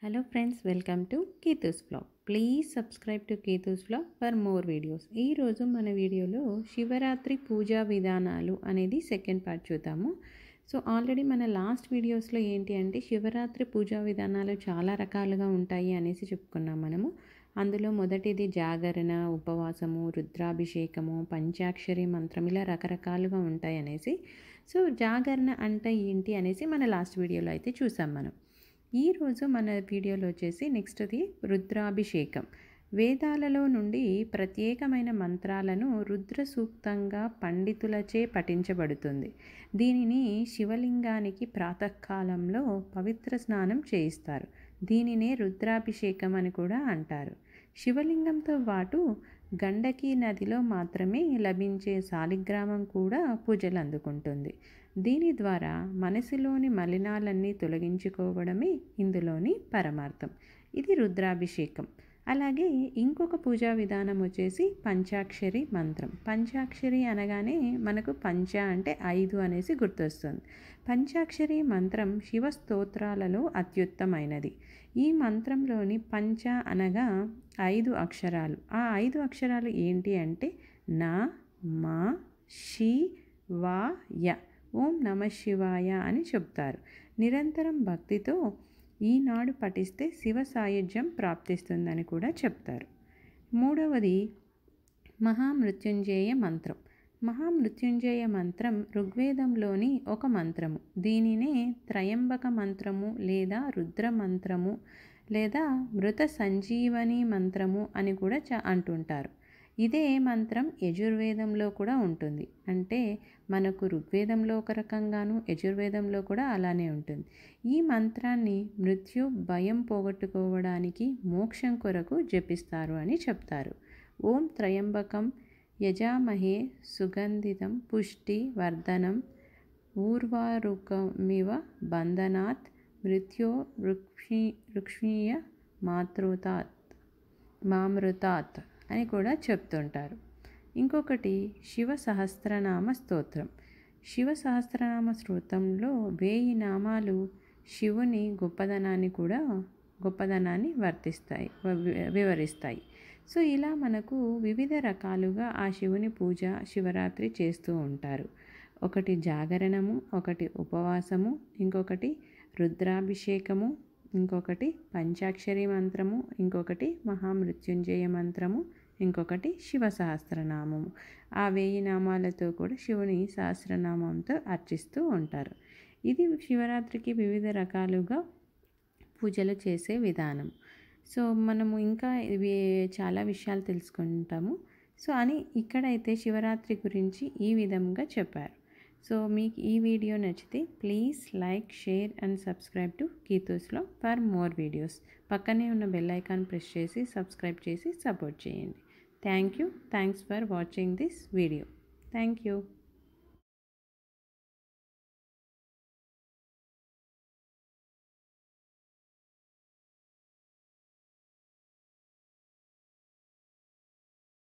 Hello friends, welcome to Ketu's Vlog. Please subscribe to Ketu's Vlog for more videos. ఈ రోజు మన వీడియోలో శివరాత్రి పూజా విధానాలు అనేది సెకండ్ పార్ట్ చూద్దాము. సో ఆల్రెడీ మన లాస్ట్ వీడియోస్లో ఏంటి అంటే శివరాత్రి పూజా విధానాలు చాలా రకాలుగా ఉంటాయి అనేసి చెప్పుకున్నాం మనము. అందులో మొదటిది జాగరణ, ఉపవాసము, రుద్రాభిషేకము, పంచాక్షరి మంత్రం ఇలా రకరకాలుగా ఉంటాయి అనేసి. సో జాగరణ అంటే ఏంటి అనేసి మన లాస్ట్ వీడియోలో అయితే చూసాం మనం. ఈరోజు మన వీడియోలో వచ్చేసి నెక్స్ట్ది రుద్రాభిషేకం. వేదాలలో నుండి ప్రత్యేకమైన మంత్రాలను రుద్ర సూక్తంగా పండితులచే పఠించబడుతుంది. దీనిని శివలింగానికి ప్రాతకాలంలో పవిత్ర స్నానం చేయిస్తారు. దీనినే రుద్రాభిషేకం అని కూడా అంటారు. శివలింగంతో పాటు గండకీ నదిలో మాత్రమే లభించే శాలిగ్రామం కూడా పూజలు అందుకుంటుంది. దీని ద్వారా మనసులోని మలినాలన్నీ తొలగించుకోవడమే ఇందులోని పరమార్థం. ఇది రుద్రాభిషేకం. అలాగే ఇంకొక పూజా విధానం వచ్చేసి పంచాక్షరి మంత్రం. పంచాక్షరి అనగానే మనకు పంచ అంటే 5 అనేసి గుర్తొస్తుంది. పంచాక్షరి మంత్రం శివ స్తోత్రాలలో అత్యుత్తమైనది. ఈ మంత్రంలోని పంచ అనగా 5 అక్షరాలు. ఆ 5 అక్షరాలు ఏంటి అంటే నా, మా, షి, వా, య. ఓం నమ శివాయ అని చెప్తారు. నిరంతరం భక్తితో ఈనాడు పఠిస్తే శివ సాయుధ్యం ప్రాప్తిస్తుందని కూడా చెప్తారు. మూడవది మహామృత్యుంజయ మంత్రం. మహామృత్యుంజయ మంత్రం ఋగ్వేదంలోని ఒక మంత్రము. దీనినే త్రయంబక మంత్రము లేదా రుద్ర మంత్రము లేదా మృత సంజీవని మంత్రము అని కూడా అంటుంటారు. ఇదే మంత్రం యజుర్వేదంలో కూడా ఉంటుంది. అంటే మనకు ఋగ్వేదంలో ఒక రకంగాను యజుర్వేదంలో కూడా అలానే ఉంటుంది. ఈ మంత్రాన్ని మృత్యు భయం పోగొట్టుకోవడానికి మోక్షం కొరకు జపిస్తారు అని చెప్తారు. ఓం త్రయంబకం యజామహే సుగంధితం పుష్టి వర్ధనం ఊర్వారుకమివ బంధనాత్ మృత్యో రుక్ష్మీయ మామృతాత్ అని కూడా చెప్తుంటారు. ఇంకొకటి శివ సహస్రనామ స్తోత్రం. శివ సహస్రనామ స్తోత్రంలో 1000 నామాలు శివుని గొప్పదనాన్ని వివరిస్తాయి. సో ఇలా మనకు వివిధ రకాలుగా ఆ శివుని పూజ శివరాత్రి చేస్తూ ఉంటారు. ఒకటి జాగరణము, ఒకటి ఉపవాసము, ఇంకొకటి రుద్రాభిషేకము, ఇంకొకటి పంచాక్షరి మంత్రము, ఇంకొకటి మహామృత్యుంజయ మంత్రము, ఇంకొకటి శివ సహస్రనామము. ఆ 1000 నామాలతో కూడా శివుని సహస్రనామంతో అర్చిస్తూ ఉంటారు. ఇది శివరాత్రికి వివిధ రకాలుగా పూజలు చేసే విధానం. సో మనము ఇంకా ఇవి చాలా విషయాలు తెలుసుకుంటాము. సో అని ఇక్కడైతే శివరాత్రి గురించి ఈ విధంగా చెప్పారు. సో మీకు ఈ వీడియో నచ్చితే please like, share and subscribe to Keethu's vlog for more videos. పక్కనే ఉన్న బెల్ ఐకాన్ ప్రెస్ చేసి సబ్స్క్రైబ్ చేసి సపోర్ట్ చేయండి. Thanks for watching this video. Thank you.